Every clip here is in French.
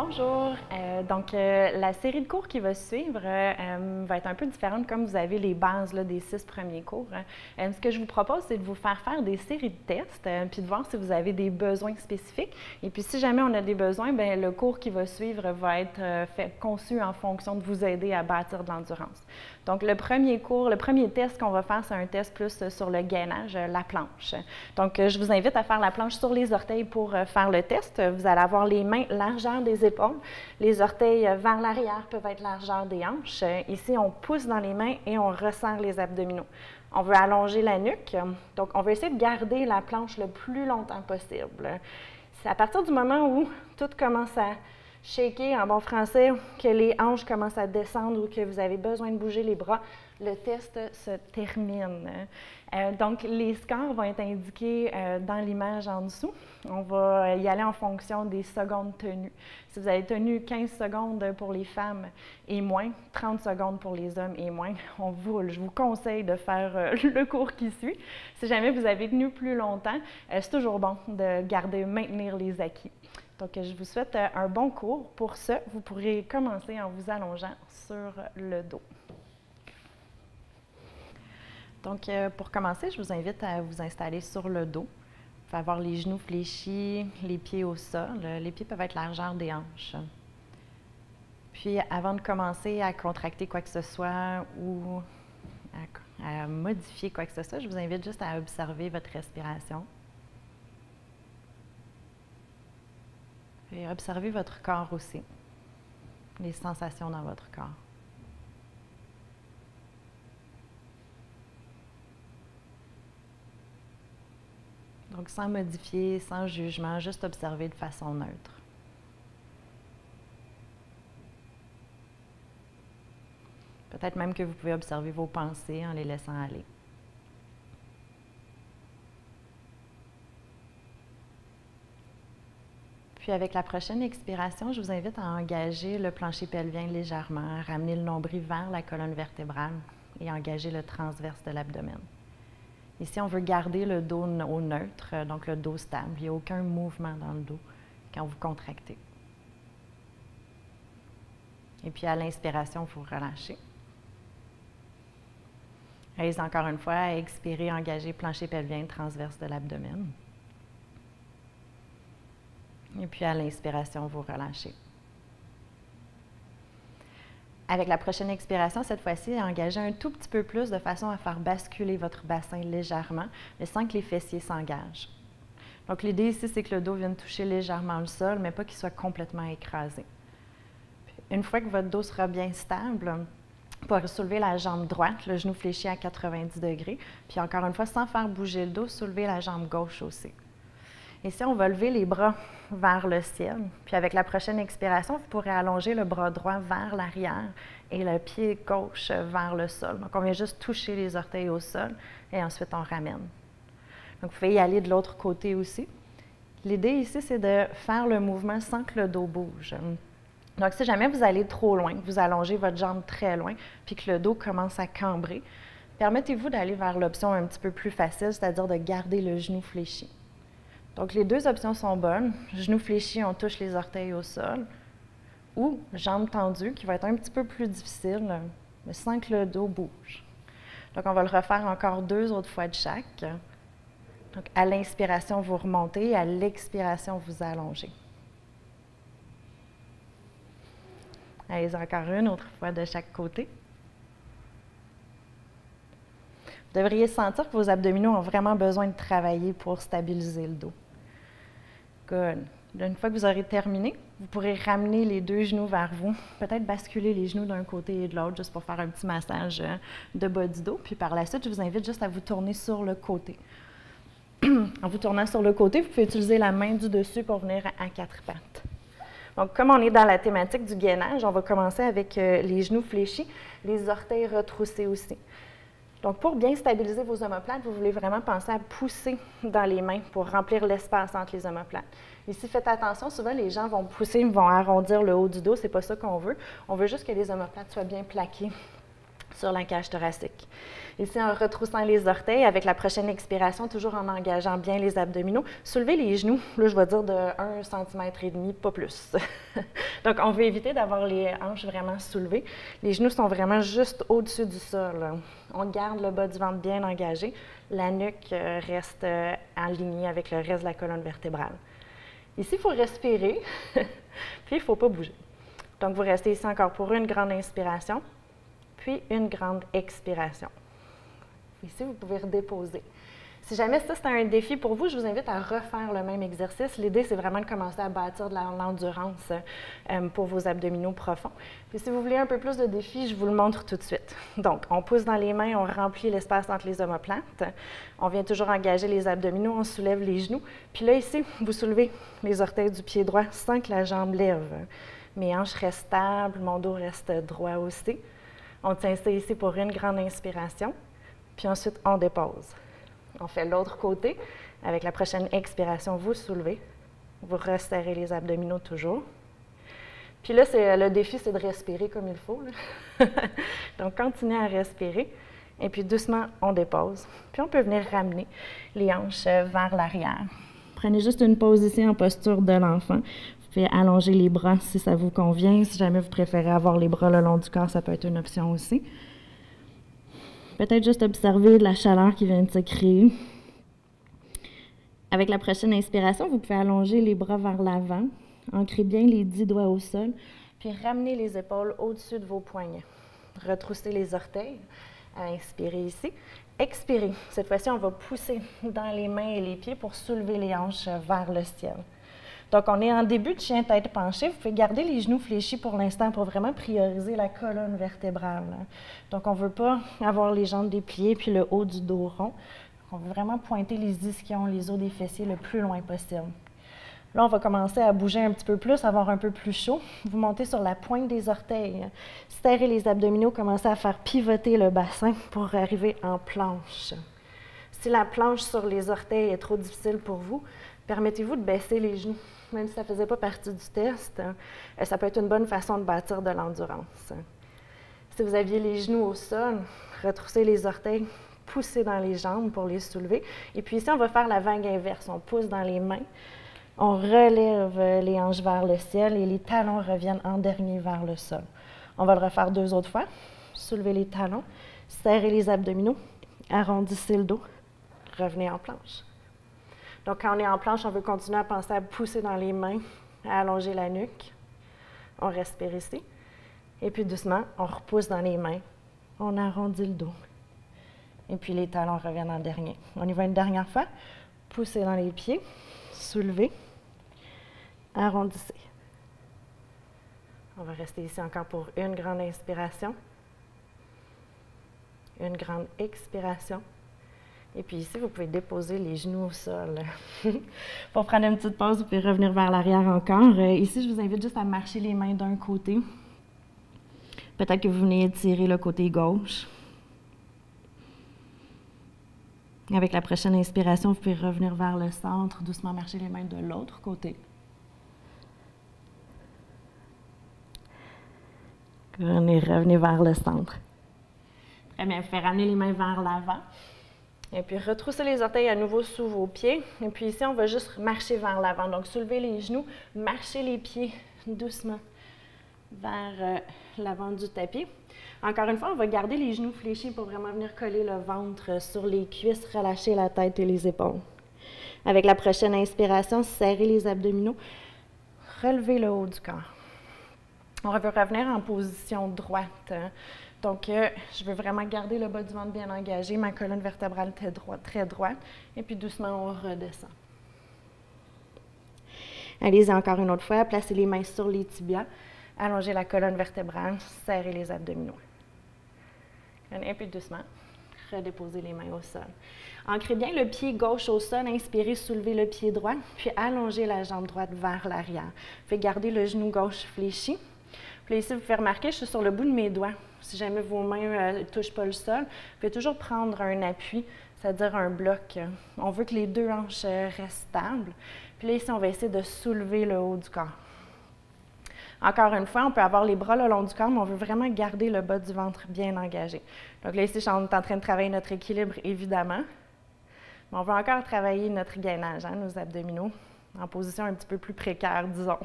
Bonjour. La série de cours qui va suivre va être un peu différente comme vous avez les bases là, des 6 premiers cours. Ce que je vous propose, c'est de vous faire des séries de tests puis de voir si vous avez des besoins spécifiques. Et puis, si jamais on a des besoins, bien, le cours qui va suivre va être conçu en fonction de vous aider à bâtir de l'endurance. Donc, le premier test qu'on va faire, c'est un test plus sur le gainage, la planche. Donc, je vous invite à faire la planche sur les orteils pour faire le test. Vous allez avoir les mains largeur des épaules. Les orteils vers l'arrière peuvent être largeur des hanches. Ici, on pousse dans les mains et on resserre les abdominaux. On veut allonger la nuque. Donc, on va essayer de garder la planche le plus longtemps possible. C'est à partir du moment où tout commence à shaker en bon français, que les hanches commencent à descendre ou que vous avez besoin de bouger les bras, le test se termine. Donc, les scores vont être indiqués dans l'image en dessous. On va y aller en fonction des secondes tenues. Si vous avez tenu 15 secondes pour les femmes et moins, 30 secondes pour les hommes et moins, je vous conseille de faire le cours qui suit. Si jamais vous avez tenu plus longtemps, c'est toujours bon de maintenir les acquis. Donc, je vous souhaite un bon cours. Pour ce, vous pourrez commencer en vous allongeant sur le dos. Donc, pour commencer, je vous invite à vous installer sur le dos. Vous pouvez avoir les genoux fléchis, les pieds au sol. Les pieds peuvent être largeur des hanches. Puis, avant de commencer à contracter quoi que ce soit ou à modifier quoi que ce soit, je vous invite juste à observer votre respiration. Et observez votre corps aussi, les sensations dans votre corps. Donc, sans modifier, sans jugement, juste observer de façon neutre. Peut-être même que vous pouvez observer vos pensées en les laissant aller. Puis avec la prochaine expiration, je vous invite à engager le plancher pelvien légèrement, à ramener le nombril vers la colonne vertébrale et engager le transverse de l'abdomen. Ici, on veut garder le dos au neutre, donc le dos stable. Il n'y a aucun mouvement dans le dos quand vous contractez. Et puis à l'inspiration, vous relâchez. Allez encore une fois, à expirer, engager plancher pelvien transverse de l'abdomen. Et puis à l'inspiration, vous relâchez. Avec la prochaine expiration, cette fois-ci, engagez un tout petit peu plus de façon à faire basculer votre bassin légèrement, mais sans que les fessiers s'engagent. Donc l'idée ici, c'est que le dos vienne toucher légèrement le sol, mais pas qu'il soit complètement écrasé. Puis, une fois que votre dos sera bien stable, vous pourrez soulever la jambe droite, le genou fléchi à 90 degrés, puis encore une fois, sans faire bouger le dos, soulever la jambe gauche aussi. Ici, on va lever les bras vers le ciel. Puis avec la prochaine expiration, vous pourrez allonger le bras droit vers l'arrière et le pied gauche vers le sol. Donc, on vient juste toucher les orteils au sol et ensuite on ramène. Donc, vous pouvez y aller de l'autre côté aussi. L'idée ici, c'est de faire le mouvement sans que le dos bouge. Donc, si jamais vous allez trop loin, vous allongez votre jambe très loin, puis que le dos commence à cambrer, permettez-vous d'aller vers l'option un petit peu plus facile, c'est-à-dire de garder le genou fléchi. Donc, les deux options sont bonnes. Genoux fléchis, on touche les orteils au sol. Ou jambes tendues, qui va être un petit peu plus difficile, mais sans que le dos bouge. Donc, on va le refaire encore 2 autres fois de chaque. Donc, à l'inspiration, vous remontez. À l'expiration, vous allongez. Allez, encore une autre fois de chaque côté. Vous devriez sentir que vos abdominaux ont vraiment besoin de travailler pour stabiliser le dos. Good. Une fois que vous aurez terminé, vous pourrez ramener les 2 genoux vers vous, peut-être basculer les genoux d'un côté et de l'autre, juste pour faire un petit massage de bas du dos. Puis par la suite, je vous invite juste à vous tourner sur le côté. En vous tournant sur le côté, vous pouvez utiliser la main du dessus pour venir à 4 pattes. Donc, comme on est dans la thématique du gainage, on va commencer avec les genoux fléchis, les orteils retroussés aussi. Donc, pour bien stabiliser vos omoplates, vous voulez vraiment penser à pousser dans les mains pour remplir l'espace entre les omoplates. Ici, faites attention, souvent les gens vont pousser, vont arrondir le haut du dos, c'est pas ça qu'on veut. On veut juste que les omoplates soient bien plaquées sur la cage thoracique. Ici, en retroussant les orteils, avec la prochaine expiration, toujours en engageant bien les abdominaux, soulevez les genoux, là je vais dire de 1,5 cm, pas plus. Donc, on veut éviter d'avoir les hanches vraiment soulevées. Les genoux sont vraiment juste au-dessus du sol. On garde le bas du ventre bien engagé. La nuque reste alignée avec le reste de la colonne vertébrale. Ici, il faut respirer, puis il ne faut pas bouger. Donc, vous restez ici encore pour une grande inspiration, puis une grande expiration. Ici, vous pouvez redéposer. Si jamais ça, c'est un défi pour vous, je vous invite à refaire le même exercice. L'idée, c'est vraiment de commencer à bâtir de l'endurance pour vos abdominaux profonds. Puis si vous voulez un peu plus de défi, je vous le montre tout de suite. Donc, on pousse dans les mains, on remplit l'espace entre les omoplates. On vient toujours engager les abdominaux, on soulève les genoux. Puis là, ici, vous soulevez les orteils du pied droit sans que la jambe lève. Mes hanches restent stables, mon dos reste droit aussi. On tient ça ici pour une grande inspiration. Puis ensuite, on dépose. On fait l'autre côté. Avec la prochaine expiration, vous soulevez. Vous resserrez les abdominaux toujours. Puis là, le défi, c'est de respirer comme il faut. Donc, continuez à respirer. Et puis, doucement, on dépose. Puis, on peut venir ramener les hanches vers l'arrière. Prenez juste une pause ici en posture de l'enfant. Vous pouvez allonger les bras si ça vous convient. Si jamais vous préférez avoir les bras le long du corps, ça peut être une option aussi. Peut-être juste observer la chaleur qui vient de se créer. Avec la prochaine inspiration, vous pouvez allonger les bras vers l'avant, ancrer bien les 10 doigts au sol, puis ramener les épaules au-dessus de vos poignets. Retroussez les orteils. Inspirez ici. Expirez. Cette fois-ci, on va pousser dans les mains et les pieds pour soulever les hanches vers le ciel. Donc, on est en début de chien tête penchée. Vous pouvez garder les genoux fléchis pour l'instant pour vraiment prioriser la colonne vertébrale. Donc, on ne veut pas avoir les jambes dépliées puis le haut du dos rond. On veut vraiment pointer les ischions, les os des fessiers le plus loin possible. Là, on va commencer à bouger un petit peu plus, avoir un peu plus chaud. Vous montez sur la pointe des orteils. Serrez les abdominaux, commencez à faire pivoter le bassin pour arriver en planche. Si la planche sur les orteils est trop difficile pour vous, permettez-vous de baisser les genoux. Même si ça ne faisait pas partie du test, ça peut être une bonne façon de bâtir de l'endurance. Si vous aviez les genoux au sol, retroussez les orteils, poussez dans les jambes pour les soulever. Et puis ici, on va faire la vague inverse. On pousse dans les mains, on relève les hanches vers le ciel et les talons reviennent en dernier vers le sol. On va le refaire 2 autres fois. Soulevez les talons, serrez les abdominaux, arrondissez le dos, revenez en planche. Donc, quand on est en planche, on veut continuer à penser à pousser dans les mains, à allonger la nuque. On respire ici. Et puis, doucement, on repousse dans les mains. On arrondit le dos. Et puis, les talons reviennent en dernier. On y va une dernière fois. Poussez dans les pieds. Soulevez. Arrondissez. On va rester ici encore pour une grande inspiration. Une grande expiration. Et puis ici, vous pouvez déposer les genoux au sol. Pour prendre une petite pause, vous pouvez revenir vers l'arrière encore. Ici, je vous invite juste à marcher les mains d'un côté. Peut-être que vous venez étirer le côté gauche. Avec la prochaine inspiration, vous pouvez revenir vers le centre, doucement marcher les mains de l'autre côté. Revenez vers le centre. Très bien, vous pouvez ramener les mains vers l'avant. Et puis, retroussez les orteils à nouveau sous vos pieds. Et puis ici, on va juste marcher vers l'avant. Donc, soulevez les genoux, marchez les pieds doucement vers l'avant du tapis. Encore une fois, on va garder les genoux fléchis pour vraiment venir coller le ventre sur les cuisses, relâcher la tête et les épaules. Avec la prochaine inspiration, serrez les abdominaux, relevez le haut du corps. On va revenir en position droite. Donc, je veux vraiment garder le bas du ventre bien engagé, ma colonne vertébrale très droite, et puis doucement, on redescend. Allez-y encore une autre fois, placez les mains sur les tibias, allongez la colonne vertébrale, serrez les abdominaux. Et puis doucement, redéposez les mains au sol. Ancrez bien le pied gauche au sol, inspirez, soulevez le pied droit, puis allongez la jambe droite vers l'arrière. Faites garder le genou gauche fléchi. Puis ici, vous pouvez remarquer, je suis sur le bout de mes doigts. Si jamais vos mains ne touchent pas le sol, vous pouvez toujours prendre un appui, c'est-à-dire un bloc. On veut que les 2 hanches restent stables. Puis là, ici, on va essayer de soulever le haut du corps. Encore une fois, on peut avoir les bras le long du corps, mais on veut vraiment garder le bas du ventre bien engagé. Donc là, ici, on est en train de travailler notre équilibre, évidemment. Mais on veut encore travailler notre gainage, hein, nos abdominaux, en position un petit peu plus précaire, disons.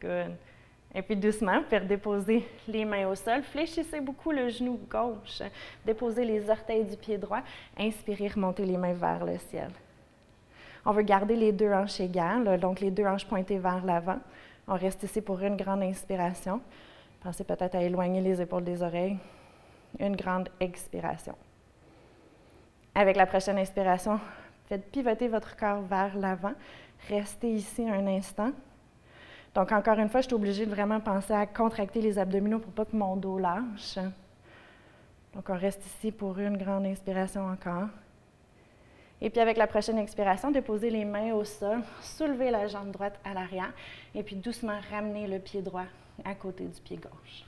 Good. Et puis doucement, vous pouvez redéposer les mains au sol. Fléchissez beaucoup le genou gauche. Déposez les orteils du pied droit. Inspirez, remontez les mains vers le ciel. On veut garder les deux hanches égales, donc les deux hanches pointées vers l'avant. On reste ici pour une grande inspiration. Pensez peut-être à éloigner les épaules des oreilles. Une grande expiration. Avec la prochaine inspiration, faites pivoter votre corps vers l'avant. Restez ici un instant. Donc, encore une fois, je suis obligée de vraiment penser à contracter les abdominaux pour pas que mon dos lâche. Donc, on reste ici pour une grande inspiration encore. Et puis, avec la prochaine expiration, déposez les mains au sol, soulevez la jambe droite à l'arrière et puis doucement ramenez le pied droit à côté du pied gauche.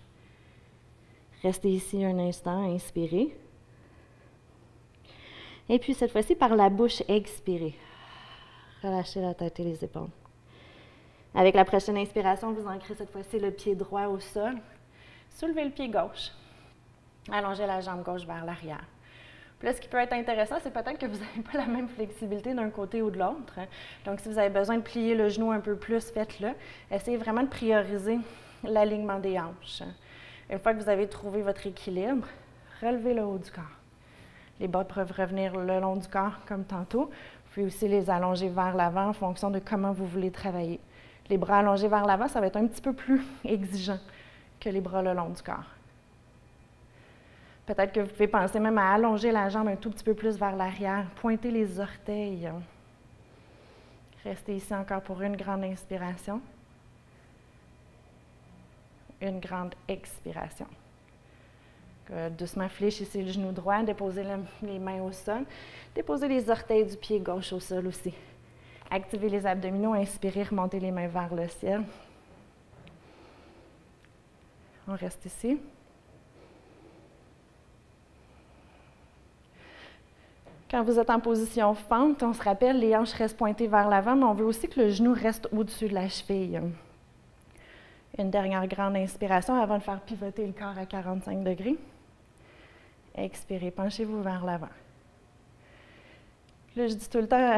Restez ici un instant, inspirez. Et puis, cette fois-ci, par la bouche, expirez. Relâchez la tête et les épaules. Avec la prochaine inspiration, vous ancrez cette fois-ci le pied droit au sol. Soulevez le pied gauche. Allongez la jambe gauche vers l'arrière. Puis là, ce qui peut être intéressant, c'est peut-être que vous n'avez pas la même flexibilité d'un côté ou de l'autre. Donc, si vous avez besoin de plier le genou un peu plus, faites-le. Essayez vraiment de prioriser l'alignement des hanches. Une fois que vous avez trouvé votre équilibre, relevez le haut du corps. Les bras peuvent revenir le long du corps comme tantôt. Vous pouvez aussi les allonger vers l'avant en fonction de comment vous voulez travailler. Les bras allongés vers l'avant, ça va être un petit peu plus exigeant que les bras le long du corps. Peut-être que vous pouvez penser même à allonger la jambe un tout petit peu plus vers l'arrière, pointer les orteils. Restez ici encore pour une grande inspiration. Une grande expiration. Doucement fléchissez le genou droit, déposez les mains au sol. Déposez les orteils du pied gauche au sol aussi. Activez les abdominaux, inspirez, remontez les mains vers le ciel. On reste ici. Quand vous êtes en position fente, on se rappelle, les hanches restent pointées vers l'avant, mais on veut aussi que le genou reste au-dessus de la cheville. Une dernière grande inspiration avant de faire pivoter le corps à 45 degrés. Expirez, penchez-vous vers l'avant. Là, je dis tout le temps à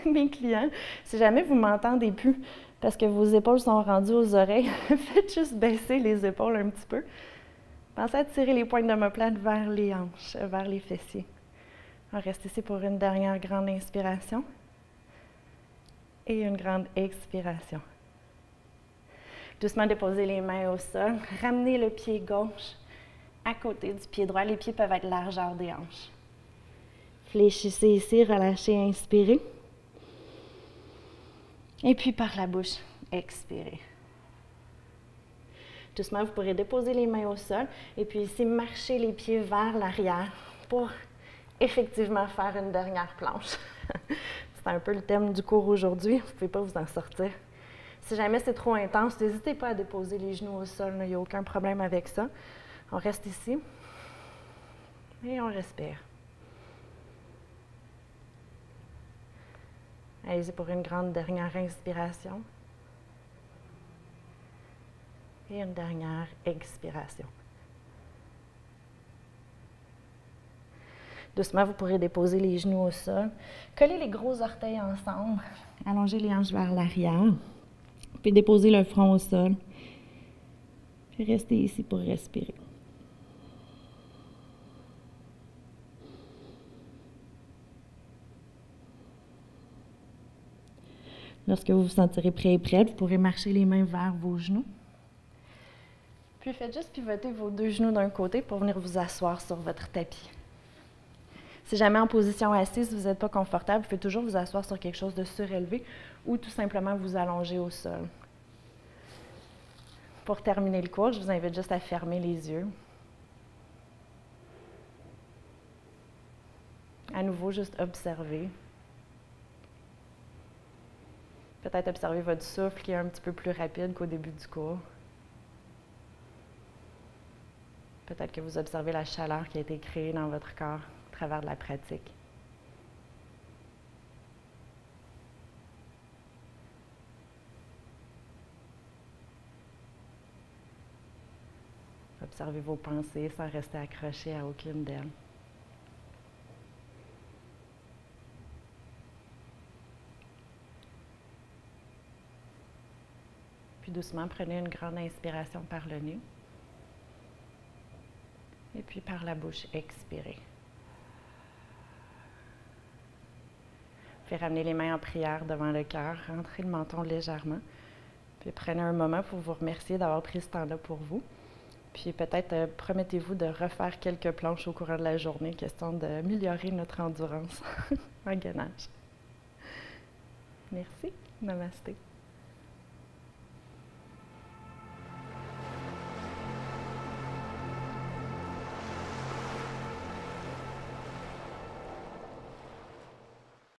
mes clients, si jamais vous ne m'entendez plus parce que vos épaules sont rendues aux oreilles, faites juste baisser les épaules un petit peu. Pensez à tirer les pointes d'omoplate vers les hanches, vers les fessiers. On reste ici pour une dernière grande inspiration et une grande expiration. Doucement déposez les mains au sol, ramenez le pied gauche à côté du pied droit. Les pieds peuvent être largeur des hanches. Fléchissez ici, relâchez, inspirez. Et puis par la bouche, expirez. Doucement, vous pourrez déposer les mains au sol et puis ici, marcher les pieds vers l'arrière pour effectivement faire une dernière planche. C'est un peu le thème du cours aujourd'hui, vous ne pouvez pas vous en sortir. Si jamais c'est trop intense, n'hésitez pas à déposer les genoux au sol, il n'y a aucun problème avec ça. On reste ici et on respire. Allez-y pour une grande dernière inspiration et une dernière expiration. Doucement, vous pourrez déposer les genoux au sol. Collez les gros orteils ensemble. Allongez les hanches vers l'arrière. Puis déposez le front au sol. Puis restez ici pour respirer. Lorsque vous vous sentirez prêt et prête, vous pourrez marcher les mains vers vos genoux. Puis faites juste pivoter vos deux genoux d'un côté pour venir vous asseoir sur votre tapis. Si jamais en position assise, vous n'êtes pas confortable, vous pouvez toujours vous asseoir sur quelque chose de surélevé ou tout simplement vous allonger au sol. Pour terminer le cours, je vous invite juste à fermer les yeux. À nouveau, juste observer. Peut-être observer votre souffle qui est un petit peu plus rapide qu'au début du cours. Peut-être que vous observez la chaleur qui a été créée dans votre corps à travers de la pratique. Observez vos pensées sans rester accroché à aucune d'elles. Puis doucement, prenez une grande inspiration par le nez. Et puis par la bouche, expirez. Puis ramenez les mains en prière devant le cœur, rentrez le menton légèrement. Puis prenez un moment pour vous remercier d'avoir pris ce temps-là pour vous. Puis peut-être promettez-vous de refaire quelques planches au courant de la journée, question d'améliorer notre endurance en gainage. Merci. Namasté.